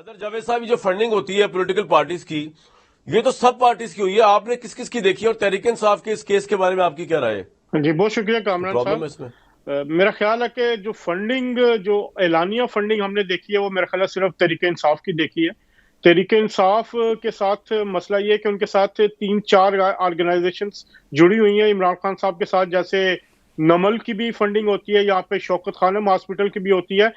Other Javed साहब, जो funding होती है पॉलिटिकल पार्टीज की, ये तो सब पार्टीज की हुई है, आपने किस किस की देखी है? और तहरीक इंसाफ के इस केस के बारे में आपकी क्या राय है? जी बहुत शुक्रिया कोई कामरान प्रॉब्लम साहब। है इसमें? मेरा ख्याल है कि जो फंडिंग, जो एलानिया फंडिंग हमने देखी है, वो मेरा ख्याल है सिर्फ तहरीक इंसाफ की देखी है। तहरीक इंसाफ के साथ मसला ये है कि उनके साथ 3-4 ऑर्गेनाइजेशंस जुड़ी हुई हैं इमरान खान साहब के साथ। जैसे नमल की भी फंडिंग होती है, यहाँ पे शौकत खानम हॉस्पिटल की भी होती है।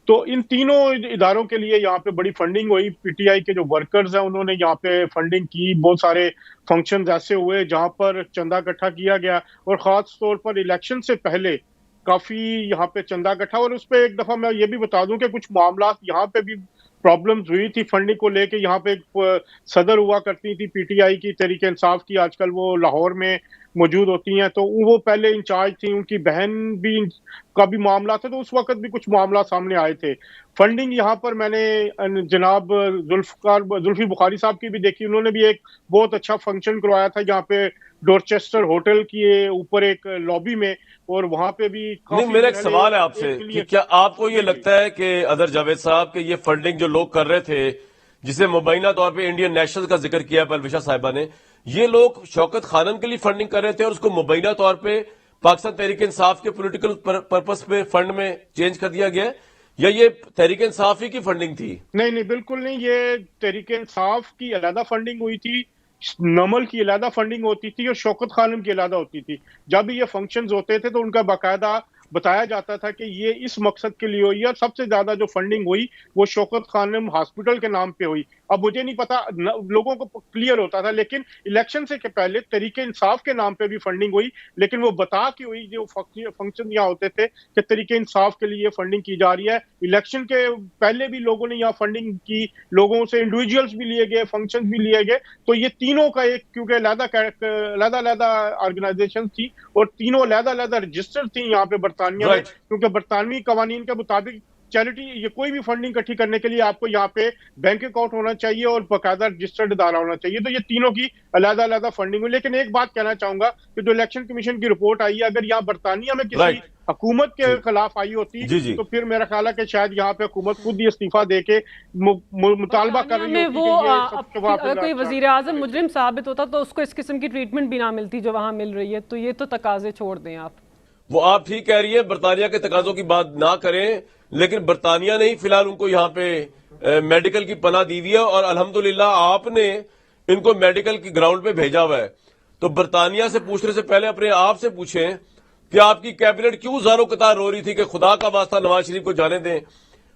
तो इन तीनों इदारों के लिए यहाँ पे बड़ी फंडिंग हुई। पीटीआई के जो वर्कर्स हैं उन्होंने यहाँ पे फंडिंग की। बहुत सारे फंक्शंस ऐसे हुए जहाँ पर चंदा इकट्ठा किया गया, और खास तौर पर इलेक्शन से पहले काफी यहाँ पे चंदा इकट्ठा। और उस पे एक दफा मैं ये भी बता दूं कि कुछ मामला यहाँ पे भी प्रॉब्लम्स हुई थी फंडिंग को लेके। यहाँ पे एक सदर हुआ करती थी पीटीआई की, तहरीक इंसाफ की, आजकल वो लाहौर में मौजूद होती हैं। तो वो पहले इंचार्ज थी, उनकी बहन भी का भी मामला था, तो उस वक्त भी कुछ मामला सामने आए थे। फंडिंग यहाँ पर मैंने जनाब जुल्फी बुखारी साहब की भी देखी। उन्होंने भी एक बहुत अच्छा फंक्शन करवाया था यहाँ पे डोरचेस्टर होटल के ऊपर एक लॉबी में, और वहां पे भी नहीं, काफी मेरा एक सवाल है आपसे कि क्या आपको ये जी जी लगता है कि अदर जावेद साहब के ये फंडिंग जो लोग कर रहे थे, जिसे मुबैना तौर पे इंडियन नेशनल का जिक्र किया परविशा साहिबा ने, ये लोग शौकत खानम के लिए फंडिंग कर रहे थे और उसको मुबैना तौर पे पाकिस्तान तहरीक इंसाफ के पॉलिटिकल पर्पस पे फंड में चेंज कर दिया गया है, या ये तहरीक इंसाफ ही की फंडिंग थी? नहीं नहीं, बिल्कुल नहीं। ये तहरीक इंसाफ की अलहदा फंडिंग हुई थी, नमल की अलहदा फंडिंग होती थी, और शौकत खानम की अलहदा होती थी। जब भी ये फंक्शंस होते थे तो उनका बाकायदा बताया जाता था कि ये इस मकसद के लिए हुई है। और सबसे ज्यादा जो फंडिंग हुई वो शौकत खानम हॉस्पिटल के नाम पे हुई। अब मुझे नहीं पता, लोगों को क्लियर होता था, लेकिन इलेक्शन से के पहले तहरीक इंसाफ के नाम पे भी फंडिंग हुई, लेकिन वो बता के हुई। जो फंक्शन यहाँ होते थे कि तहरीक इंसाफ के लिए फंडिंग की जा रही है। इलेक्शन के पहले भी लोगों ने यहाँ फंडिंग की, लोगों से इंडिविजुअल्स भी लिए गए, फंक्शन भी लिए गए। तो ये तीनों का एक, क्योंकि अलहदा ऑर्गेनाइजेशन थी, और तीनों अलहदा रजिस्टर थी यहाँ पे बरतानिया में, राइट। क्योंकि बरतानवी कवानीन के मुताबिक चैरिटी, ये कोई भी फंडिंग इकट्ठी करने के लिए आपको यहाँ पे बैंक अकाउंट होना चाहिए और बाकायदा रजिस्टर्ड इदारा होना चाहिए। तो ये तीनों की अलग-अलग फंडिंग हुई। लेकिन एक बात कहना चाहूंगा कि जो इलेक्शन कमीशन की रिपोर्ट आई है, अगर यहाँ बरतानिया में किसी राइट। हुकूमत के खिलाफ आई होती, जी जी। तो फिर मेरा ख्याल है कि शायद यहाँ पे हुकूमत खुद ही इस्तीफा दे के मुतालबा कर रही में होती वो कि ये सबसे अगर कोई वजीर आजम मुजरिम साबित होता तो उसको इस किस्म की ट्रीटमेंट भी ना मिलती जो वहां मिल रही है। तो ये तो तकाजे छोड़ दें आप। वो आप ठीक कह रही है, बरतानिया के तकाजों की बात ना करें, लेकिन बरतानिया ने ही फिलहाल उनको यहाँ पे मेडिकल की पनाह दी हुई है, और अल्हम्दुलिल्लाह आपने इनको मेडिकल की ग्राउंड पे भेजा हुआ है। तो बरतानिया से पूछने से पहले अपने आप से पूछें कि आपकी कैबिनेट क्यों ज़ारो कतार रो रही थी कि खुदा का वास्ता नवाज शरीफ को जाने दें,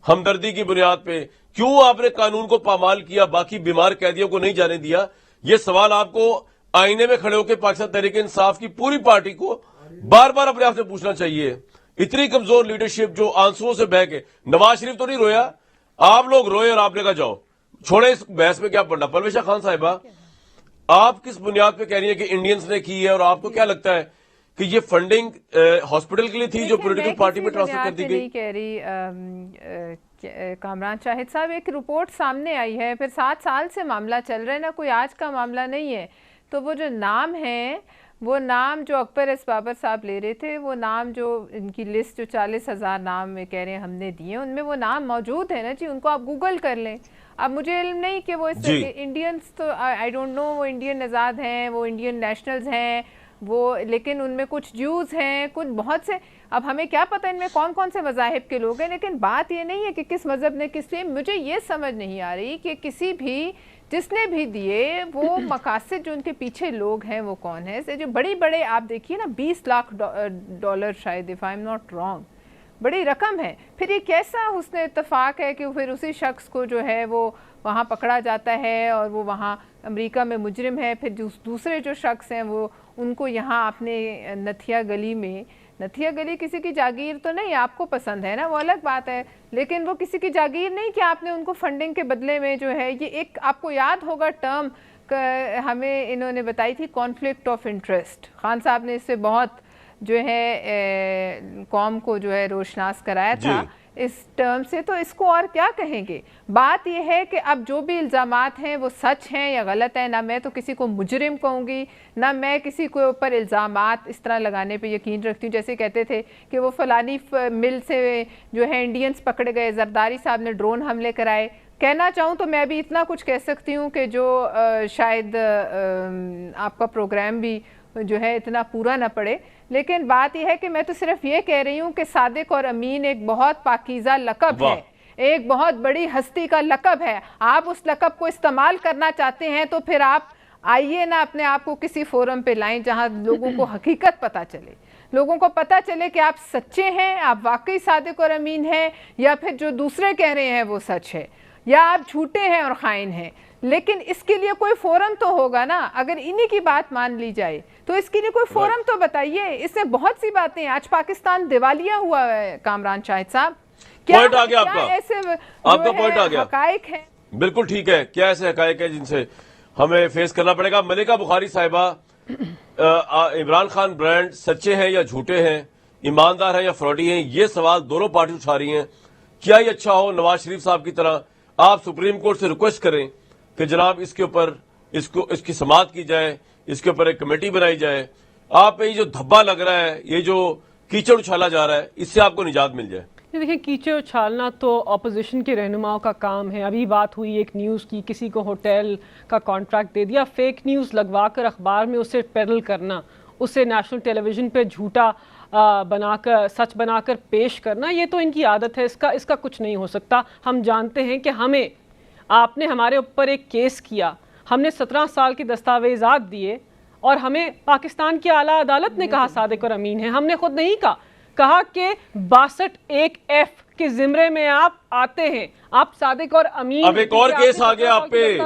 हमदर्दी की बुनियाद पे क्यों आपने कानून को पामाल किया, बाकी बीमार कैदियों को नहीं जाने दिया? ये सवाल आपको आईने में खड़े होकर पाकिस्तान तहरीक इंसाफ की पूरी पार्टी को बार बार अपने आप से पूछना चाहिए। इतनी कमजोर लीडरशिप जो आंसुओं से बह के, नवाज शरीफ तो नहीं रोया, आप लोग रोए और आपने कहा जाओ छोड़े, इस बहस में क्या पड़ना। परवेशा खान साहिबा, आप किस बुनियाद पे कह रही है कि इंडियंस ने की है, और आपको क्या लगता है कि ये फंडिंग हॉस्पिटल के लिए थी जो पॉलिटिकल पार्टी में ट्रांसफर कर दी गई? नहीं कह रही कामरान शाहिद साहब, एक रिपोर्ट सामने आई है, फिर 7 साल से मामला चल रहा है ना, कोई आज का मामला नहीं है। तो वो जो नाम है, वो नाम जो अकबर एस बाबर साहब ले रहे थे, वो नाम जो इनकी लिस्ट जो 40,000 नाम में कह रहे हैं हमने दिए, उनमें वो नाम मौजूद है ना जी, उनको आप गूगल कर लें। अब मुझे इल्म नहीं कि वो इस इंडियंस, तो आई डोंट नो वो इंडियन आज़ाद हैं, वो इंडियन नेशनल्स हैं वो, लेकिन उनमें कुछ ज्यूज़ हैं, कुछ बहुत से। अब हमें क्या पता इनमें कौन कौन से मज़ाहिब के लोग हैं, लेकिन बात ये नहीं है कि किस मज़हब ने किस लिए। मुझे ये समझ नहीं आ रही कि किसी भी जिसने भी दिए वो मकासद जो उनके पीछे लोग हैं वो कौन है। से जो बड़ी बड़े आप देखिए ना, 20 लाख डॉलर शायद, if I am not wrong, बड़ी रकम है। फिर ये कैसा हुस्न इत्तफाक है कि फिर उसी शख्स को जो है वो वहाँ पकड़ा जाता है और वो वहाँ अमेरिका में मुजरिम है, फिर दूसरे जो शख्स हैं वो उनको यहाँ अपने नथिया गली में, नथिया गली किसी की जागीर तो नहीं, आपको पसंद है ना वो अलग बात है, लेकिन वो किसी की जागीर नहीं कि आपने उनको फंडिंग के बदले में जो है, ये एक आपको याद होगा टर्म हमें इन्होंने बताई थी, कॉन्फ्लिक्ट ऑफ इंटरेस्ट। खान साहब ने इससे बहुत जो है कौम को जो है रोशनास कराया था इस टर्म से। तो इसको और क्या कहेंगे। बात यह है कि अब जो भी इल्ज़ामात हैं वो सच हैं या गलत हैं, ना मैं तो किसी को मुजरिम कहूँगी, ना मैं किसी के ऊपर इल्ज़ामात इस तरह लगाने पे यकीन रखती हूँ। जैसे कहते थे कि वो फलानी मिल से जो है इंडियंस पकड़े गए, जरदारी साहब ने ड्रोन हमले कराए, کہنا چاہوں تو میں بھی اتنا کچھ کہہ سکتی ہوں کہ جو شاید آپ کا پروگرام بھی جو ہے اتنا پورا نہ پڑے، لیکن بات یہ ہے کہ میں تو صرف یہ کہہ رہی ہوں کہ صادق اور امین ایک بہت پاکیزہ لقب ہے، ایک بہت بڑی ہستی کا لقب ہے. آپ اس لقب کو استعمال کرنا چاہتے ہیں تو پھر آپ آئیے نا اپنے آپ کو کسی فورم پہ لائیں جہاں لوگوں کو حقیقت پتہ چلے، لوگوں کو پتہ چلے کہ آپ سچے ہیں، آپ واقعی صادق اور امین ہیں، یا پھر جو دوسرے کہہ رہے ہیں وہ سچ ہے، یا آپ جھوٹے ہیں اور خائن ہیں. لیکن اس کے لیے کوئی فورم تو ہوگا نا. اگر انہی کی بات مان لی جائے تو اس کے لیے کوئی فورم تو بتائیے. اس میں بہت سی باتیں ہیں. آج پاکستان دیوالیہ ہوا ہے کامران شاہد صاحب. پوائنٹ آ گیا آپ کا، ایسے آپ کا پوائنٹ آ گیا، حقائق ہیں. بالکل ٹھیک ہے. کیا ایسے حقائق ہیں جن سے ہمیں فیس کرنا پڑے گا؟ ملکہ بخاری صاحبہ، عمران خان برانڈ سچے ہیں یا جھوٹے ہیں، ایماندار ہیں یا فراڈی ہیں؟ یہ سوال دونوں پارٹی اٹھا رہی ہیں. کیا یہ اچھا ہو نواز شریف صاحب کی طرح آپ سپریم کورٹ سے ریکویسٹ کریں کہ جناب اس کے اوپر اس کی سماعت کی جائے، اس کے اوپر ایک کمیٹی بنائی جائے. آپ پہ یہ جو دھبا لگ رہا ہے، یہ جو کیچڑ اچھالا جا رہا ہے، اس سے آپ کو نجات مل جائے. دیکھیں کیچڑ اچھالنا تو اپوزیشن کے رہنماؤں کا کام ہے. ابھی بات ہوئی ایک نیوز کی، کسی کو ہوٹل کا کانٹریکٹ دے دیا، فیک نیوز لگوا کر اخبار میں اسے پیڈل کرنا، اسے نیشنل ٹیلی ویژن پہ جھوٹا بنا کر سچ بنا کر پیش کرنا، یہ تو ان کی عادت ہے. اس کا کچھ نہیں ہو سکتا. ہم جانتے ہیں کہ آپ نے ہمارے اوپر ایک کیس کیا، ہم نے 17 سال کی دستاویزات دیے، اور ہمیں پاکستان کی اعلیٰ عدالت نے کہا صادق اور امین ہیں. ہم نے خود نہیں کہا کہ 62(1)(f) کے زمرے میں آپ آتے ہیں، آپ صادق اور امین. اب ایک اور کیس آ گیا آپ پہ،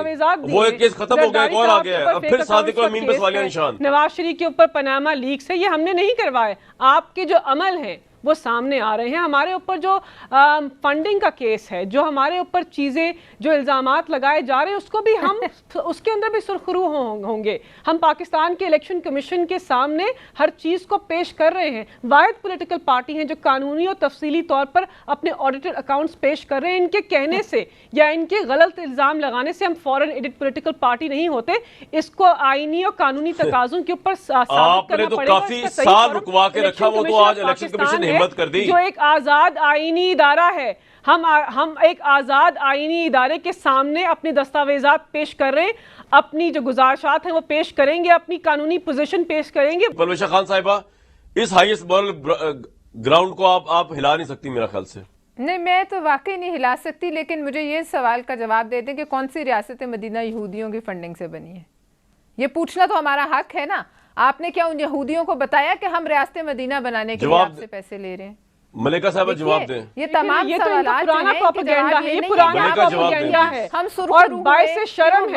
وہ ایک کیس ختم ہو گیا، ایک اور آ گیا ہے. اب پھر صادق اور امین پہ سوالیہ نشان. نواز شریف کے اوپر پاناما لیکس ہے، یہ ہم نے نہیں کروائے. آپ کے جو عمل ہیں وہ سامنے آ رہے ہیں. ہمارے اوپر جو فنڈنگ کا کیس ہے، جو ہمارے اوپر چیزیں جو الزامات لگائے جا رہے ہیں، اس کو بھی ہم اس کے اندر بھی سرخرو ہوں گے. ہم پاکستان کے الیکشن کمیشن کے سامنے ہر چیز کو پیش کر رہے ہیں. واحد پولیٹیکل پارٹی ہیں جو قانونی اور تفصیلی طور پر اپنے آڈیٹڈ اکاؤنٹس پیش کر رہے ہیں. ان کے کہنے سے یا ان کے غلط الزام لگانے سے ہم فوراً ایڈٹ پولیٹیکل پارٹی نہیں ہوتے. اس کو آئینی اور قانونی تقاضوں کے اوپر ثابت کرنا پڑے گا. آپ نے تو کافی سال رکوا کے رکھا، وہ تو آج الیکشن کمیشن ہمت کر دی، جو ایک آزاد آئینی ادارہ ہے. ہم ایک آزاد آئینی ادارے کے سامنے اپنی دستاویزات پیش کر رہے ہیں، اپنی جو گزارشات ہیں وہ پیش کریں گے، اپنی قانونی پوزیشن پیش کریں گے. پرویشہ خان صاحبہ، اس ہائیسٹ مورل گراؤنڈ کو آپ ہلا نہیں سکتی میرا خیال سے. نہیں، میں تو واقعی نہیں ہلا سکتی، لیکن مجھے یہ سوال کا جواب دے دیں کہ کون سی ریاست مدینہ یہودیوں کی فنڈنگ سے بنی ہے؟ یہ پوچھنا تو ہمارا حق ہے نا. آپ نے کیا ان یہودیوں کو بتایا کہ ہم ریاست مدینہ بنانے کے لیے آپ سے پیسے لے رہے ہیں؟ ملکہ صاحبہ جواب دیں. یہ تمام سوالات پرانا پروپیگنڈا ہے، یہ پرانا پروپیگنڈا ہے. ہم اور باعث شرم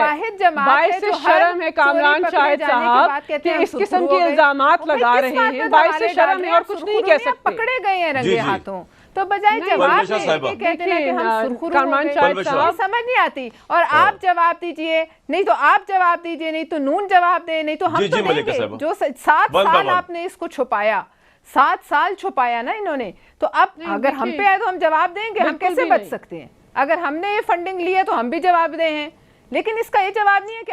ہے کامران شاہد صاحب کہ اس قسم کے الزامات لگا رہے ہیں. باعث شرم ہے اور کچھ نہیں کہہ سکتے. پکڑے گئے ہیں رنگے ہاتھوں. تو بجائے جواب دینے کے کہتے ہیں کہ ہم سرخرو ہو گئے، سمجھ نہیں آتی. اور آپ جواب دیجئے، نہیں تو آپ جواب دیجئے، نہیں تو نون جواب دے، نہیں تو ہم تو دیں گے. جو 7 سال آپ نے اس کو چھپایا، 7 سال چھپایا نا انہوں نے، تو اب اگر ہم پہ آئے تو ہم جواب دیں گے. ہم کیسے بچ سکتے ہیں؟ اگر ہم نے یہ فنڈنگ لی ہے تو ہم بھی جواب دیں ہیں. لیکن اس کا یہ جواب نہیں ہے کہ